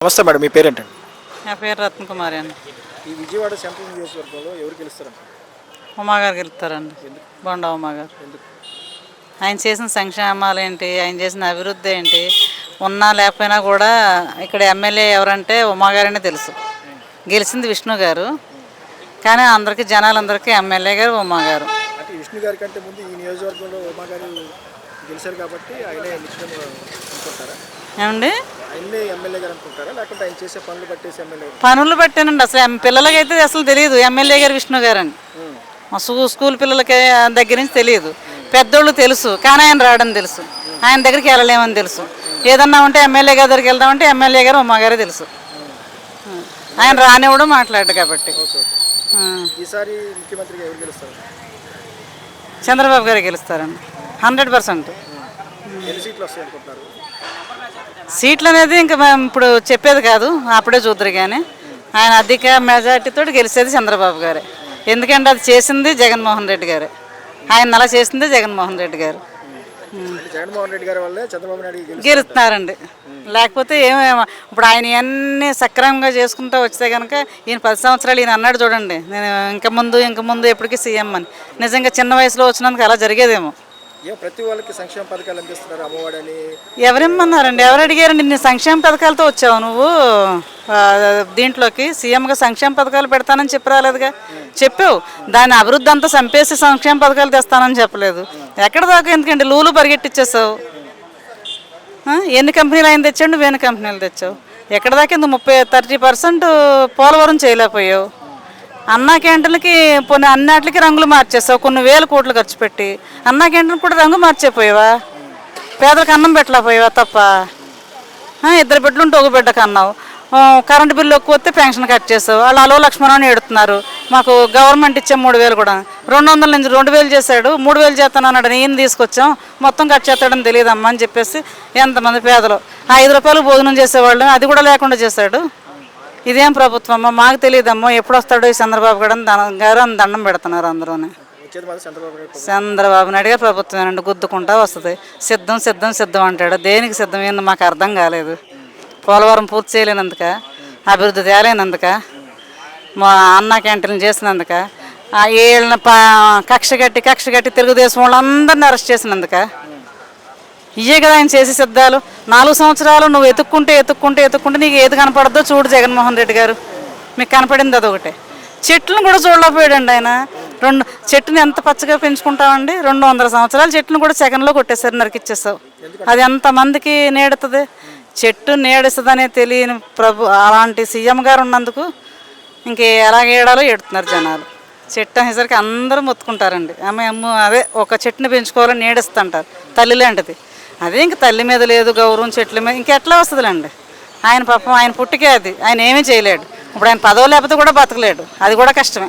నమస్తే మేడం, మీ పేరేంటండి? నా పేరు రత్నకుమారి అండి. ఈ విజయవాడ సెంట్రల్ నియోజకవర్గంలో ఎవరు గెలుస్తారంట? ఉమాగారు గెలుస్తారండి. బొండా ఉమాగారు. ఆయన చేసిన సంక్షేమాలు ఏంటి, ఆయన చేసిన అభివృద్ధి ఏంటి, ఉన్నా లేకపోయినా కూడా ఇక్కడ ఎమ్మెల్యే ఎవరంటే ఉమాగారనే తెలుసు. గెలిచింది విష్ణు గారు, కానీ అందరికీ జనాలందరికీ ఎమ్మెల్యే గారు ఉమాగారు. అంటే విష్ణు గారి కంటే ముందు ఈ నియోజకవర్గంలో ఉమా గారు గెలిచారు కాబట్టి ఆయనే అనుకుంటారా? ఏమండి, ఆయనే ఎమ్మెల్యే గారు అనుకుంటారా, లేకుంటే ఆయన చేసే పనులు బట్టేసి ఎమ్మెల్యే? పనులు బట్టానండి. అసలు పిల్లలకైతే అసలు తెలియదు ఎమ్మెల్యే గారు విష్ణు గారు అని. మా స్కూల్ పిల్లలకి దగ్గర నుంచి తెలియదు. పెద్దోళ్ళు తెలుసు, కానీ ఆయన రావడం తెలుసు. ఆయన దగ్గరికి వెళ్ళలేమని తెలుసు. ఏదన్నా ఉంటే ఎమ్మెల్యే గారి దగ్గరికి వెళ్దామంటే ఎమ్మెల్యే గారు ఉమ్మగారే తెలుసు. ఆయన రానివ్వడం మాట్లాడు కాబట్టి. ఈసారి ముఖ్యమంత్రిగా ఎవరు గెలుస్తారు? చంద్రబాబు గారు గెలుస్తారండి 100%. ఎన్ని సీట్లు వస్తాయి అనుకుంటున్నారు? సీట్లు అనేది ఇంకా మేము ఇప్పుడు చెప్పేది కాదు, అప్పుడే చూద్దరు. కానీ ఆయన అధిక మెజార్టీతో గెలిచేది చంద్రబాబు గారే. ఎందుకంటే అది చేసింది జగన్మోహన్ రెడ్డి గారే. ఆయన అలా చేసింది జగన్మోహన్ రెడ్డి గారు. జగన్మోహన్ రెడ్డి గారి వల్లే చంద్రబాబు నాయుడు గెలుస్తున్నారండి. లేకపోతే ఏమేమో ఇప్పుడు ఆయన ఇవన్నీ సక్రమంగా చేసుకుంటూ వస్తే కనుక ఈయన 10 సంవత్సరాలు ఈయన అన్నాడు చూడండి, నేను ఇంక ముందు ఎప్పటికీ సీఎం అని. నిజంగా చిన్న వయసులో వచ్చినందుకు అలా జరిగేదేమో. ప్రతి వాళ్ళకి సంక్షేమ పథకాలు అందిస్తున్నారు, అమ్మఒడని. ఎవరేమన్నారండి, ఎవరు అడిగారండి? నీ సంక్షేమ పథకాలతో వచ్చావు నువ్వు దీంట్లోకి? సీఎంగా సంక్షేమ పథకాలు పెడతానని చెప్పి రాలేదుగా. చెప్పావు, దాని అభివృద్ధి అంతా చంపేసి సంక్షేమ పథకాలు తెస్తానని చెప్పలేదు. ఎక్కడ దాకా ఎందుకంటే లూలు పరిగెట్టిచ్చేసావు. ఎన్ని కంపెనీలు ఆయన తెచ్చాడు, నువ్వు ఎన్ని కంపెనీలు తెచ్చావు? ఎక్కడ దాకా ఎందుకు 30% పోలవరం చేయలేకపోయావు. అన్నా క్యాంటీన్లకి పోనీ అన్నిటికి రంగులు మార్చేసావు. కొన్ని వేల కోట్లు ఖర్చు పెట్టి అన్నా క్యాంటీన్కి కూడా రంగు మార్చేపోయావా? పేదలకు అన్నం పెట్టలేకపోయావా తప్ప? 2 బిడ్డలు ఉంటే 1 బిడ్డకు అన్నావు. కరెంటు బిల్లు ఎక్కువ వస్తే పెన్షన్ కట్ చేసావు. వాళ్ళు అలో లక్ష్మణ్ ఎడుతున్నారు. మాకు గవర్నమెంట్ ఇచ్చే 3,000 కూడా 200 నుంచి 2,000 చేశాడు, 3,000 చేస్తాను అన్నాడు. ఈయన తీసుకొచ్చాం, మొత్తం కట్ చేస్తాడని తెలియదమ్మా అని చెప్పేసి ఎంతమంది పేదలు 5 రూపాయలు భోజనం చేసేవాళ్ళు, అది కూడా లేకుండా చేశాడు. ఇదేం ప్రభుత్వం అమ్మా, మాకు తెలియదమ్మా. ఎప్పుడు వస్తాడో ఈ చంద్రబాబు గారు అని దండం పెడుతున్నారు అందరూ. చంద్రబాబు నాయుడు గారు ప్రభుత్వం గుద్దుకుంటా వస్తుంది. సిద్ధం అంటాడు. దేనికి సిద్ధం ఏందో మాకు అర్థం కాలేదు. పోలవరం పూర్తి చేయలేనందుక, అభివృద్ధి తేలేనందుక, మా అన్నా క్యాంటీన్లు చేసినందుక, ఏళ్ళ కక్ష కట్టి తెలుగుదేశం వాళ్ళందరినీ అరెస్ట్ చేసినందుక. ఇవే కదా ఆయన చేసి సిద్ధాలు. 4 సంవత్సరాలు నువ్వు ఎత్తుక్కుంటే నీకు ఏది కనపడద్దో చూడు జగన్మోహన్ రెడ్డి గారు. మీకు కనపడింది అదొకటే. చెట్లను కూడా చూడలేకపోయాడండి ఆయన. చెట్టుని ఎంత పచ్చగా పెంచుకుంటామండి. 200 సంవత్సరాలు చెట్టును కూడా సెకండ్లో కొట్టేసారు, నరికిచ్చేసావు. అది ఎంతమందికి నీడుతుంది? చెట్టు నీడిస్తుందనే తెలియని అలాంటి సీఎం గారు ఉన్నందుకు ఇంక ఎలాగేడాలో ఎడుతున్నారు జనాలు. చెట్టు అనేసరికి అందరూ మొత్తుకుంటారండి. అదే ఒక చెట్టుని పెంచుకోవాలని నీడిస్తుంటారు. తల్లి లాంటిది అదే. ఇంక తల్లి మీద లేదు గౌరవం, చెట్ల మీద ఇంకెట్లా వస్తుందిలేండి. ఆయన పాపం ఆయన పుట్టికే అది. ఆయన ఏమీ చేయలేడు. ఇప్పుడు ఆయన పదవి లేకపోతే కూడా బతకలేడు, అది కూడా కష్టమే.